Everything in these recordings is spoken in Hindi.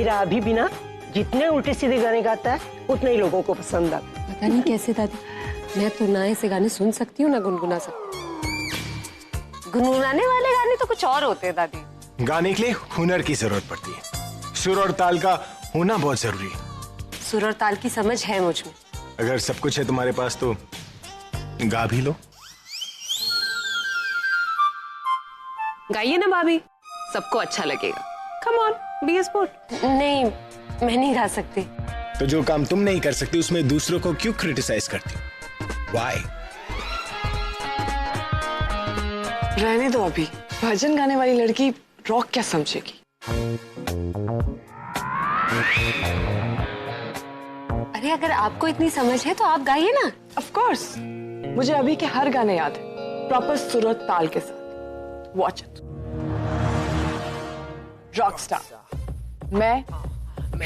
मेरा अभी भी ना जितने उल्टे सीधे गाने गाता है उतने ही लोगों को पसंद आता है। पता नहीं कैसे दादी, मैं तो ना ऐसे गाने सुन सकती हूँ ना गुनगुना सकती हूँ। गुनगुनाने वाले गाने तो कुछ और होते हैं दादी। गाने के लिए हुनर की जरूरत पड़ती है, सुर और ताल का होना बहुत जरूरी है। सुर और ताल की समझ है मुझ में। अगर सब कुछ है तुम्हारे पास तो गा भी लो। गाइए ना भाभी, सबको अच्छा लगेगा। Come on, be a sport. नहीं, मैं नहीं गा सकती। तो जो काम तुम नहीं कर सकती उसमें दूसरों को क्यों क्रिटिसाइज करती हो? Why? रहने दो अभी, भजन गाने वाली लड़की रॉक क्या समझेगी। अरे अगर आपको इतनी समझ है तो आप गाइए ना। ऑफ कोर्स, मुझे अभी के हर गाने याद है, प्रॉपर सुर और ताल के साथ। Watch it. रॉक स्टार, मैं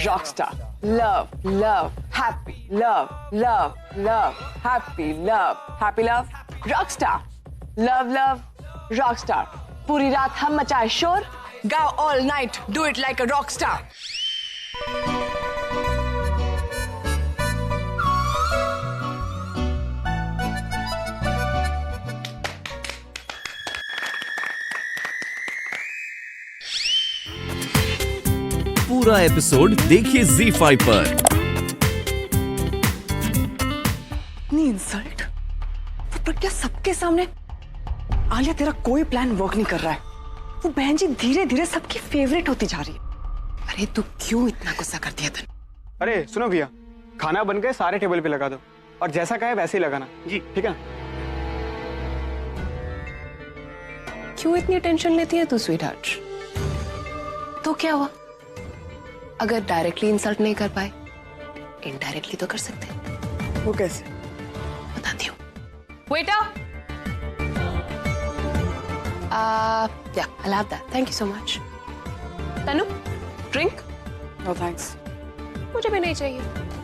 rock star. Love love happy love love love happy love happy love rock star. Love love rock star. पूरी रात हम मचाए शोर, गाओ all night, do it like a rock star. पूरा एपिसोड देखिए ZEE5 पर। इतनी इंसल्ट, पर क्या सबके सामने? आलिया, तेरा कोई प्लान वर्क नहीं कर रहा है। वो बहन जी धीरे धीरे सबकी फेवरेट होती जा रही है। अरे तू क्यों इतना गुस्सा करती है? अरे सुनो भैया, खाना बन गए, सारे टेबल पे लगा दो और जैसा कहे वैसे ही लगाना जी, ठीक है? क्यों इतनी टेंशन लेती है तू स्वीटहार्ट? तो क्या हुआ? अगर डायरेक्टली इंसल्ट नहीं कर पाए, इनडायरेक्टली तो कर सकते हैं। वो कैसे? बताती हूँ। Waiter, yeah, I'll have that. Thank you so much. Tanu, drink? No thanks. मुझे भी नहीं चाहिए।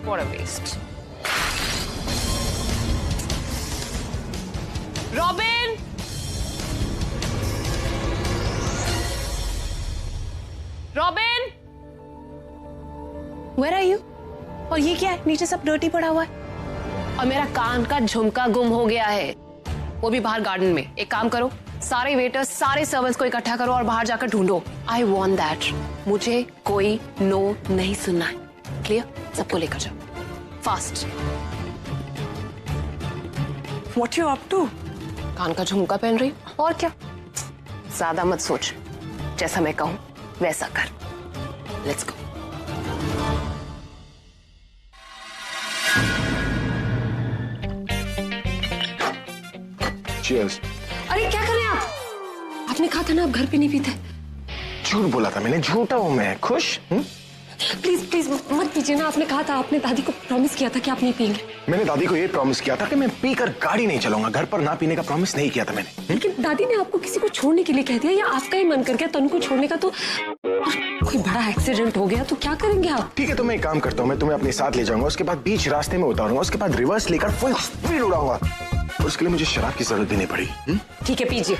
What a waste. Robin! Robin! Where are you? और ये क्या है? नीचे सब डर्टी पड़ा हुआ है। और मेरा कान का झुमका गुम हो गया है, वो भी बाहर गार्डन में। एक काम करो, सारे वेटर्स, सारे सर्वेंट्स को इकट्ठा करो और बाहर जाकर ढूंढो। I want that. मुझे कोई नो नहीं सुनना है। क्लियर? सबको लेकर जाओ fast. What you up to? कान का झुमका पहन रही और क्या। ज्यादा मत सोच, जैसा मैं कहूं वैसा कर। Let's go. Cheers. अरे क्या कर रहे हैं आप? आपने कहा था ना आप घर पे नहीं पीते। झूठ बोला था मैंने, झूठा हूं मैं। खुश? प्लीज प्लीज मत पीजिए ना। आपने कहा था, आपने दादी को प्रॉमिस किया था कि आप नहीं पीएंगे। मैंने दादी को ये प्रॉमिस किया था कि मैं पीकर गाड़ी नहीं चलाऊंगा। घर पर ना पीने का प्रॉमिस नहीं किया था मैंने। लेकिन दादी ने आपको किसी को छोड़ने के लिए कह दिया, या आपका ही मन कर गया तनु को छोड़ने का? तो कोई बड़ा एक्सीडेंट हो गया तो क्या करेंगे आप? ठीक है, तो मैं एक काम करता हूँ, मैं तुम्हें अपने साथ ले जाऊंगा, उसके बाद बीच रास्ते में उतारूंगा, उसके बाद रिवर्स लेकर फुल स्पीड उड़ाऊंगा। और उसके लिए मुझे शराब की जरूरत भी नहीं पड़ेगी। ठीक है, पीजिए।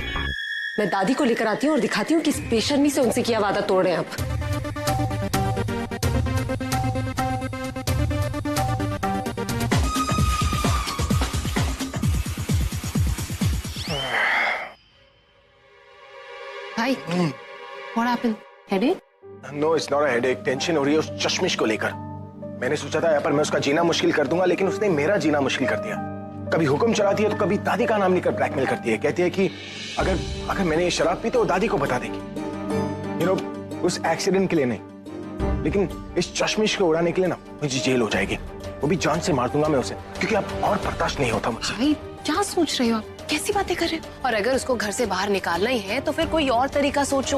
मैं दादी को लेकर आती हूँ और दिखाती हूँ किस बेशर्मी से उनसे किया वादा तोड़ रहे हैं आप। भाई, what happened? Headache? No, it's not a headache. Tension हो रही है उस चश्मिश को लेकर। मैंने सोचा था यहाँ पर मैं उसका जीना मुश्किल कर दूंगा, लेकिन उसने मेरा जीना मुश्किल कर दिया। कभी हुक्म चलाती है तो कभी दादी का नाम लेकर ब्लैकमेल करती है। कहती है कि अगर मैंने ये शराब पी तो दादी को बता देगी। उस एक्सीडेंट के लिए नहीं, लेकिन इस चश्मिश को उड़ाने के लिए ना मुझे जेल हो जाएगी। वो भी जान से मार दूंगा मैं उसे, क्योंकि अब और बर्दाश्त नहीं होता मुझसे। भाई क्या सोच रहे हो आप? कैसी बातें कर रहे हो? और अगर उसको घर से बाहर निकालना ही है तो फिर कोई और तरीका सोचो।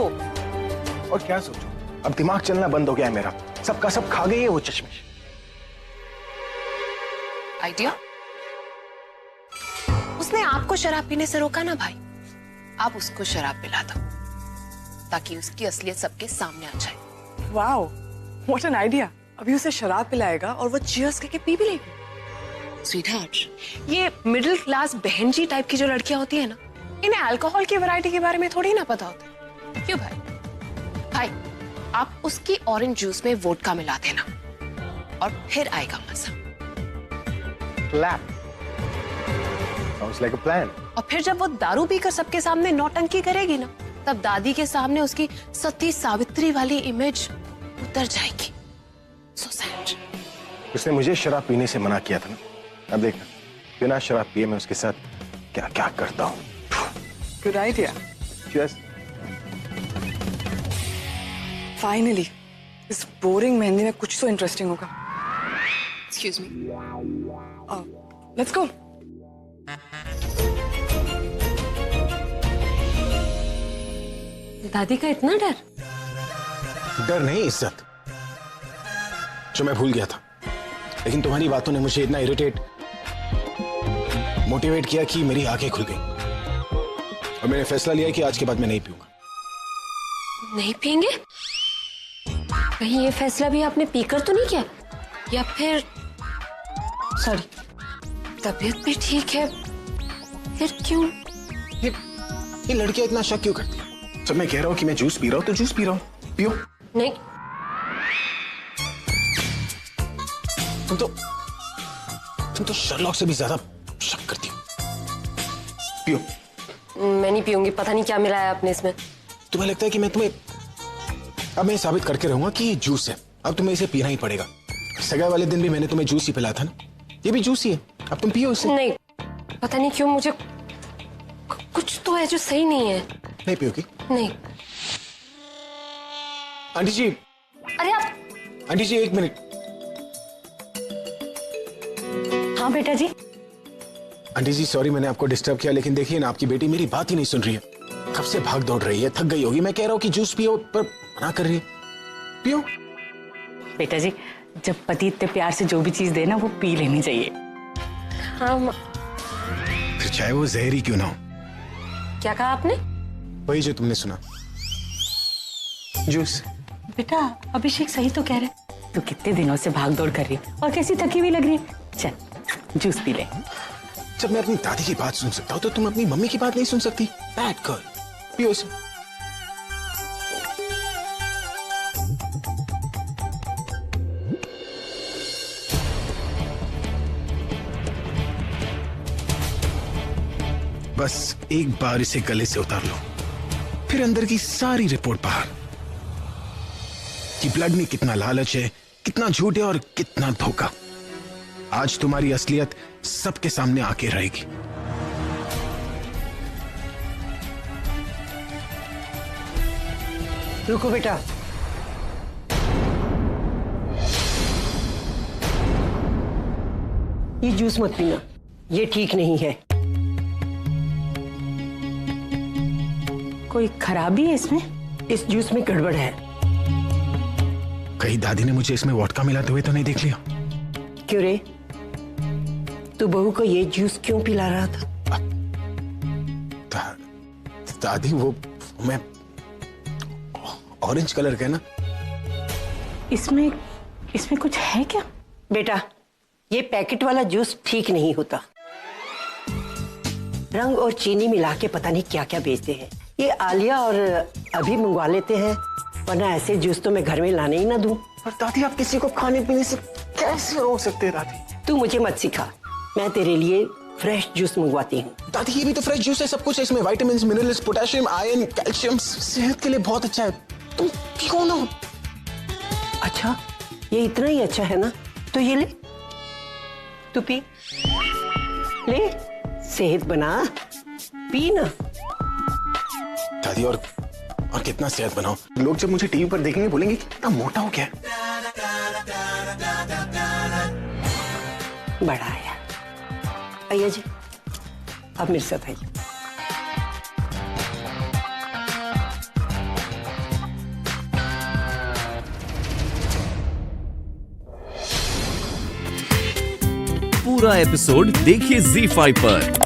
और क्या सोचो? अब दिमाग चलना बंद हो गया है मेरा। सबका सब खा गई है वो चश्मिश। आइडिया? उसने आपको शराब पीने से रोका ना भाई। आप उसको शराब पिला दो ताकि उसकी असलियत सबके सामने आ जाए। Wow, what an idea. अभी उसे शराब पिलाएगा और वो चीयर्स करके पी भी लेगी। स्वीटहार्ट, ये मिडिल क्लास बहन जी टाइप की जो लड़कियां होती है ना, इन्हें अल्कोहल की वैरायटी के बारे में थोड़ी ना पता होता। क्यों भाई? भाई आप उसकी ऑरेंज जूस में वोडका मिला देना और फिर आएगा मजा। Clap. Sounds like a plan. और फिर जब वो दारू पीकर सबके सामने नौटंकी करेगी ना, तब दादी के सामने उसकी सती सावित्री वाली इमेज उतर जाएगी। So sad. उसने मुझे शराब पीने से मना किया था ना, अब देखना बिना शराब पिए मैं उसके साथ क्या क्या करता हूँ। Good idea. Cheers. Finally, इस बोरिंग मेहंदी में कुछ तो इंटरेस्टिंग होगा। Excuse me. Let's go. दादी का इतना डर? डर नहीं, इज्जत, जो मैं भूल गया था। लेकिन तुम्हारी बातों ने मुझे इतना मोटिवेट किया कि मेरी आंखें खुल गई और मैंने फैसला लिया कि आज के बाद मैं नहीं पीऊंगा। नहीं पियेंगे? कहीं ये फैसला भी आपने पीकर तो नहीं किया? या फिर सॉरी, तबीयत भी ठीक है, फिर क्यों? ये लड़कियां इतना शक क्यों करती हैं? जब मैं कह रहा हूं कि मैं जूस पी रहा हूं तो जूस पी रहा हूं, पियो। नहीं, तुम तो शर्लॉक से भी ज्यादा शक करती हो। पियो। मैं नहीं पीऊंगी। पता नहीं क्या मिलाया आपने इसमें। तुम्हें लगता है कि अब मैं साबित करके रहूंगा कि ये जूस है, अब तुम्हें इसे पीना ही पड़ेगा। सगाई वाले दिन भी मैंने तुम्हें जूस ही पिलाया था ना, ये भी जूस ही है, अब तुम पियो इसे। नहीं, पता नहीं क्यों मुझे कुछ तो है जो सही नहीं है। नहीं पियोगी? नहीं। आंटी जी, अरे आप। आंटी जी एक मिनट। हाँ बेटा जी। आंटी जी सॉरी मैंने आपको डिस्टर्ब किया, लेकिन देखिए ना आपकी बेटी मेरी बात ही नहीं सुन रही है। कब से भाग दौड़ रही है, थक गई होगी। मैं कह रहा हूँ कि जूस पियो पर मना कर रही है। पियो। बेटा जी, जब पति इतने प्यार से जो भी चीज दे ना वो पी लेनी चाहिए। हाँ फिर चाहे वो जहरी क्यों ना हो। क्या कहा आपने? वही जो तुमने सुना, जूस। बेटा अभिषेक सही तो कह रहे, तू कितने दिनों से भाग दौड़ कर रही है और कैसी थकी हुई लग रही है। चल जूस पी ले। जब मैं अपनी दादी की बात सुन सकता हूँ तो तुम अपनी मम्मी की बात नहीं सुन सकती? Bad girl. पियो इसे। बस एक बार इसे गले से उतार लो, फिर अंदर की सारी रिपोर्ट बाहर, कि ब्लड में कितना लालच है, कितना झूठ है और कितना धोखा। आज तुम्हारी असलियत सबके सामने आके रहेगी। रुको बेटा, ये जूस मत पीना, ये ठीक नहीं है। कोई खराबी है इसमें? इस जूस में गड़बड़ है। कहीं दादी ने मुझे इसमें वोडका मिलाते हुए तो नहीं देख लिया? क्यों रे, तू बहू को ये जूस क्यों पिला रहा था? दादी वो मैं ऑरेंज कलर का है ना। इसमें कुछ है क्या? बेटा ये पैकेट वाला जूस ठीक नहीं होता, रंग और चीनी मिला के पता नहीं क्या क्या बेचते हैं। ये आलिया और अभी मंगवा लेते हैं, वरना ऐसे जूस तो मैं घर में लाने ही ना दूं। पर दादी आप किसी को खाने पीने से कैसे रोक सकते हैं दादी? तू मुझे मत सिखा, मैं तेरे लिए फ्रेश जूस मंगवाती हूँ। दादी ये भी तो फ्रेश जूस है, सब कुछ है इसमें, vitamins, minerals, potassium, iron, calcium, सेहत के लिए बहुत अच्छा है। तुम पियो ना। अच्छा ये इतना ही अच्छा है ना, तो ये ले, तू पी ले, सेहत बना, पी ना। दादी और कितना सेहत बनाओ, लोग जब मुझे टीवी पर देखेंगे बोलेंगे कितना मोटा हो गया। बड़ा आया। आइए जी, अब मेरे साथ आइए। पूरा एपिसोड देखिए ZEE5 पर।